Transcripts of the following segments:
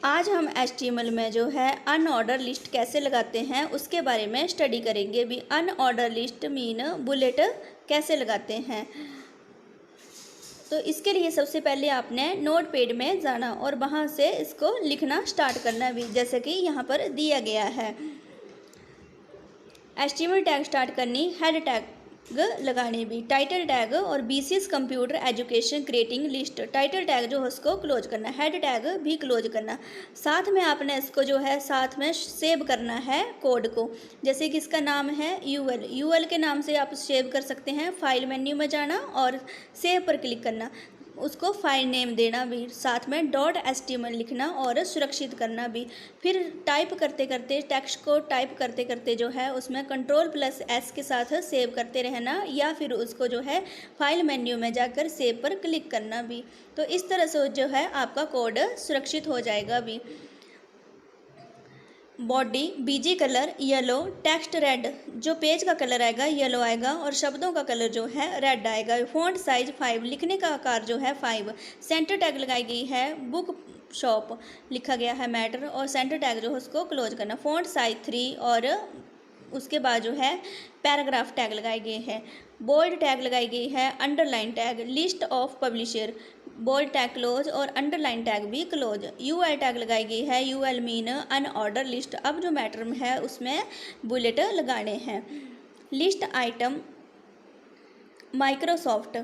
आज हम HTML में जो है अनऑर्डर लिस्ट कैसे लगाते हैं उसके बारे में स्टडी करेंगे। भी अनऑर्डर लिस्ट मीन बुलेट कैसे लगाते हैं। तो इसके लिए सबसे पहले आपने नोटपैड में जाना और वहाँ से इसको लिखना स्टार्ट करना भी, जैसे कि यहाँ पर दिया गया है। HTML टैग स्टार्ट करनी, हेड टैग लगाने भी, टाइटल टैग और BCS computer education creating list, title tag जो है उसको क्लोज करना, हेड टैग भी क्लोज करना। साथ में आपने इसको जो है साथ में सेव करना है कोड को, जैसे कि इसका नाम है UL के नाम से आप सेव कर सकते हैं। फाइल मेन्यू में जाना और सेव पर क्लिक करना, उसको फाइल नेम देना भी, साथ में .html लिखना और सुरक्षित करना भी। फिर टाइप करते करते टेक्स्ट को टाइप करते करते जो है उसमें Ctrl+S के साथ सेव करते रहना, या फिर उसको जो है फाइल मेन्यू में जाकर सेव पर क्लिक करना भी। तो इस तरह से जो है आपका कोड सुरक्षित हो जाएगा भी। Body BG colour yellow, text red, जो पेज का कलर आएगा येलो आएगा और शब्दों का कलर जो है रेड आएगा। फ़ॉन्ट साइज 5, लिखने का आकार जो है 5। सेंटर टैग लगाई गई है बुक शॉप, लिखा गया है मैटर, और सेंटर टैग जो है उसको क्लोज करना। फ़ॉन्ट साइज 3 और उसके बाद जो है पैराग्राफ टैग लगाए गए हैं। बोल्ड टैग लगाई गई है, underline tag, list of publisher, bold tag close और अंडरलाइन टैग भी क्लोज। UL टैग लगाई गई है, UL मीन अनऑर्डर लिस्ट। अब जो मैटर में है उसमें बुलेट लगाने हैं। List item Microsoft,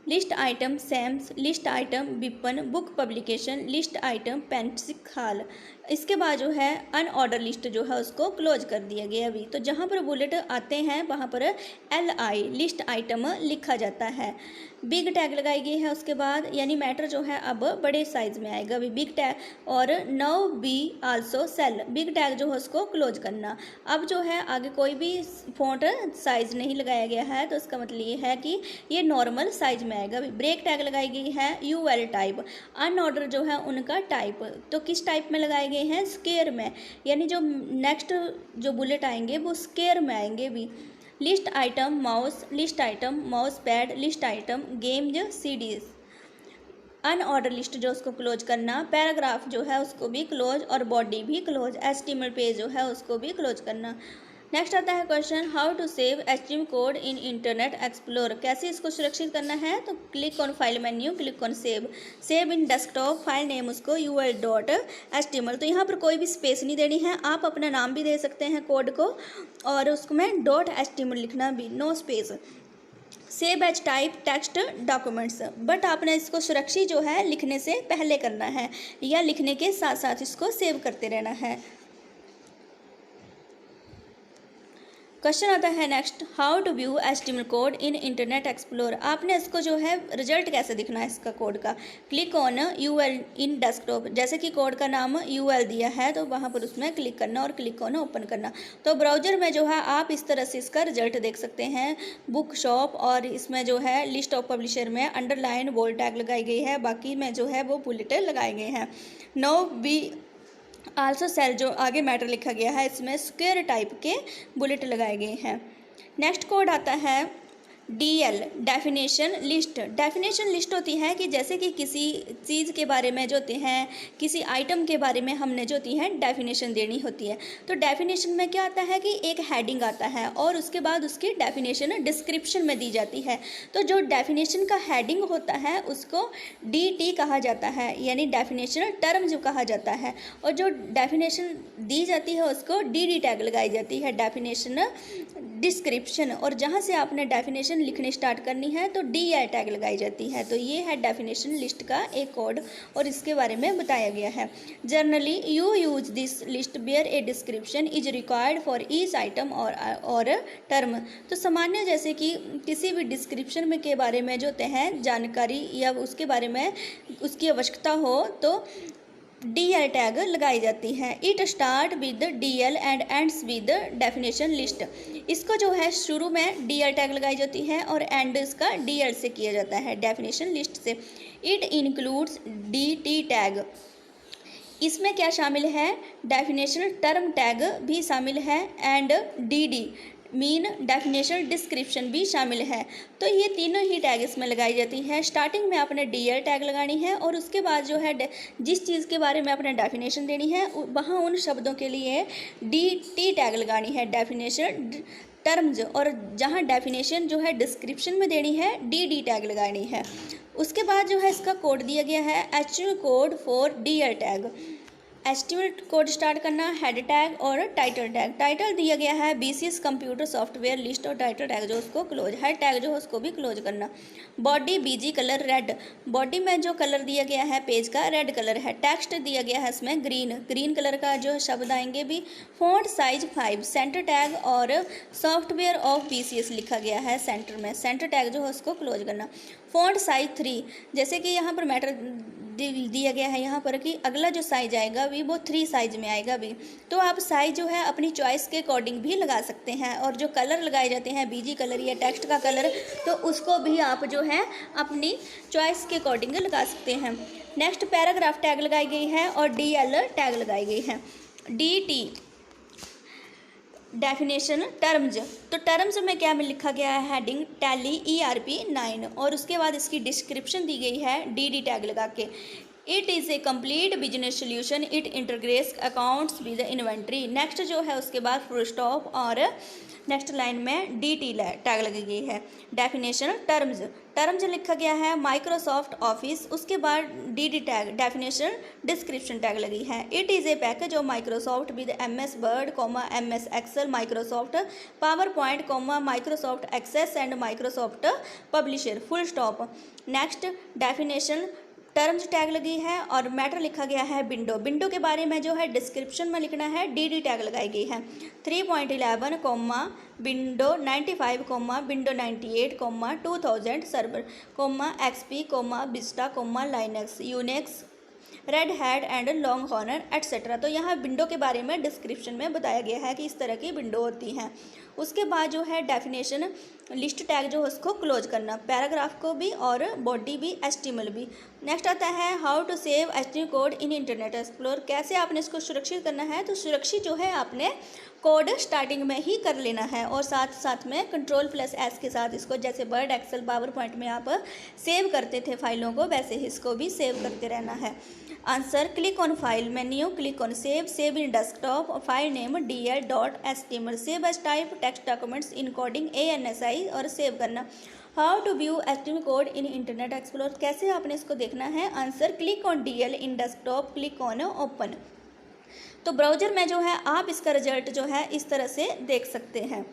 list item Sams, list item विपन, बुक पब्लिकेशन, लिस्ट आइटम पेंसिक हाल। इसके बाद जो है अनऑर्डर लिस्ट जो है उसको क्लोज कर दिया गया अभी। तो जहाँ पर बुलेट आते हैं वहाँ पर LI लिस्ट आइटम लिखा जाता है। बिग टैग लगाई गई है उसके बाद, यानी मैटर जो है अब बड़े साइज में आएगा अभी बिग टैग। और now be also cell, big tag जो है उसको क्लोज करना। अब जो है आगे कोई भी फॉन्ट साइज नहीं लगाया गया है, तो इसका मतलब ये है कि ये नॉर्मल साइज में आएगा। ब्रेक टैग लगाई गई है, UL टाइप, अनऑर्डर जो है उनका टाइप, तो किस टाइप में लगाए गए हैं, स्क्वायर में, यानी जो नेक्स्ट जो बुलेट आएंगे वो स्क्वायर में आएंगे भी। List item mouse, list item mouse pad, list item games CDs। Unordered list जो उसको क्लोज करना, पैराग्राफ जो है उसको भी क्लोज और बॉडी भी क्लोज, HTML पेज जो है उसको भी क्लोज करना। नेक्स्ट आता है question, how to save HTML code in internet explore, कैसे इसको सुरक्षित करना है। तो click on file menu, click on save, save in desktop, file name उसको UL.html। तो यहाँ पर कोई भी स्पेस नहीं देनी है, आप अपना नाम भी दे सकते हैं कोड को, और उसको में .html लिखना भी, no space. Save as type text documents, but आपने इसको सुरक्षित जो है लिखने से पहले करना है, या लिखने के साथ साथ इसको सेव करते रहना है। क्वेश्चन आता है next, how to view HTML code in internet explore, आपने इसको जो है रिजल्ट कैसे दिखना है इसका कोड का। Click on UL in desktop, जैसे कि कोड का नाम UL दिया है तो वहाँ पर उसमें क्लिक करना और क्लिक ऑन ओपन करना। तो ब्राउजर में जो है आप इस तरह से इसका रिजल्ट देख सकते हैं। बुक शॉप, और इसमें जो है लिस्ट ऑफ पब्लिशर में अंडरलाइन बोल्ड टैग लगाई गई है, बाकी में जो है वो बुलेट लगाए गए हैं। नो बी आल्सो सेल जो आगे मैटर लिखा गया है इसमें स्क्वायर टाइप के बुलेट लगाए गए हैं। नेक्स्ट कोड आता है DL definition list. Definition list होती है कि जैसे कि किसी चीज़ के बारे में जो होते हैं, किसी आइटम के बारे में हमने जो होती है डेफिनेशन देनी होती है। तो डेफिनेशन में क्या आता है कि एक हेडिंग आता है और उसके बाद उसकी डेफिनेशन डिस्क्रिप्शन में दी जाती है। तो जो डेफिनेशन का हेडिंग होता है उसको DT कहा जाता है, यानी डेफिनेशन टर्म जो कहा जाता है, और जो डेफिनेशन दी जाती है उसको DD टैग लगाई जाती है, डेफिनेशन डिस्क्रिप्शन। और जहाँ से आपने डेफिनेशन लिखने स्टार्ट करनी है तो DL टैग लगाई जाती है। तो ये है डेफिनेशन लिस्ट का एक कोड और इसके बारे में बताया गया है। Generally you use this list where a description is required for each item और टर्म। तो सामान्य जैसे कि किसी भी डिस्क्रिप्शन में के बारे में जो होते हैं जानकारी या उसके बारे में उसकी आवश्यकता हो तो DL टैग लगाई जाती है। It start with DL and ends with definition list. इसको जो है शुरू में DL टैग लगाई जाती है और एंड इसका DL से किया जाता है, डेफिनेशन लिस्ट से। इट इंक्लूड्स DT टैग, इसमें क्या शामिल है, डेफिनेशन टर्म टैग भी शामिल है, and DD mean, definition, description भी शामिल है। तो ये तीनों ही टैग इसमें लगाई जाती है। स्टार्टिंग में आपने डीएल टैग लगानी है और उसके बाद जो है जिस चीज़ के बारे में आपने डेफिनेशन देनी है वहाँ उन शब्दों के लिए डी टी टैग लगानी है, डेफिनेशन, टर्म्स, और जहाँ डेफिनेशन जो है डिस्क्रिप्शन में देनी है डी टैग लगानी है। उसके बाद जो है इसका कोड दिया गया है HTML code for DL tag. Estimate code start करना, हेड टैग और टाइटल टैग। टाइटल दिया गया है BCS कंप्यूटर सॉफ्टवेयर लिस्ट, और टाइटल टैग जो उसको क्लोज, हेड टैग जो है उसको भी क्लोज करना। Body BG colour red, body में जो कलर दिया गया है पेज का रेड कलर है। टेक्स्ट दिया गया है इसमें ग्रीन कलर का जो शब्द आएंगे भी। फॉन्ट साइज 5, सेंटर टैग और सॉफ्टवेयर ऑफ BCS लिखा गया है सेंटर में, सेंटर टैग जो है उसको क्लोज करना। फॉन्ट साइज 3, जैसे कि यहाँ पर मैटर दिया गया है यहाँ पर कि अगला जो साइज आएगा भी वो 3 साइज में आएगा भी, तो आप साइज जो है अपनी चॉइस के अकॉर्डिंग भी लगा सकते हैं। और जो कलर लगाए जाते हैं BG कलर या टेक्स्ट का कलर, तो उसको भी आप जो है अपनी चॉइस के अकॉर्डिंग लगा सकते हैं। नेक्स्ट पैराग्राफ टैग लगाई गई है और DL टैग लगाई गई है। DT डेफिनेशन, टर्म्स, तो टर्म्स में क्या में लिखा गया है हेडिंग टैली ERP 9, और उसके बाद इसकी डिस्क्रिप्शन दी गई है DD टैग लगा के। It is A complete business solution, it integrates accounts with inventory. Next जो है उसके बाद फुल स्टॉप और नेक्स्ट लाइन में DT टैग लगी गई है। डेफिनेशन, टर्म्स लिखा गया है माइक्रोसॉफ्ट ऑफिस, उसके बाद DD tag, definition, description tag लगी है। It is a package of Microsoft with MS Word, MS Excel, Microsoft PowerPoint, Microsoft Access and Microsoft Publisher, full stop. Next definition, terms tag लगी है और matter लिखा गया है window के बारे में जो है डिस्क्रिप्शन में लिखना है DD टैग लगाई गई है। 3.11, window 95, window 98, 2000 server, XP, Vista, Linux, Unix, red hat and long Horner etcetera. तो यहाँ विंडो के बारे में डिस्क्रिप्शन में बताया गया है कि इस तरह की विंडो होती हैं। उसके बाद जो है डेफिनेशन, लिस्ट टैग जो है उसको क्लोज करना, पैराग्राफ को भी और बॉडी भी, HTML भी। नेक्स्ट आता है how to save HTML code in internet explore, कैसे आपने इसको सुरक्षित करना है। तो सुरक्षित जो है आपने कोड स्टार्टिंग में ही कर लेना है और साथ में Ctrl+S के साथ इसको, जैसे वर्ड, एक्सेल, पावर पॉइंट में आप सेव करते थे फाइलों को, वैसे ही इसको भी सेव करते रहना है। Answer, click on file menu, click on save in desktop, file name DL.html, save as type, text documents encoding ANSI और सेव करना। How to view HTML code in internet explore, कैसे आपने इसको देखना है। Answer, click on DL in desktop, click on open. तो browser में जो है आप इसका रिजल्ट जो है इस तरह से देख सकते हैं।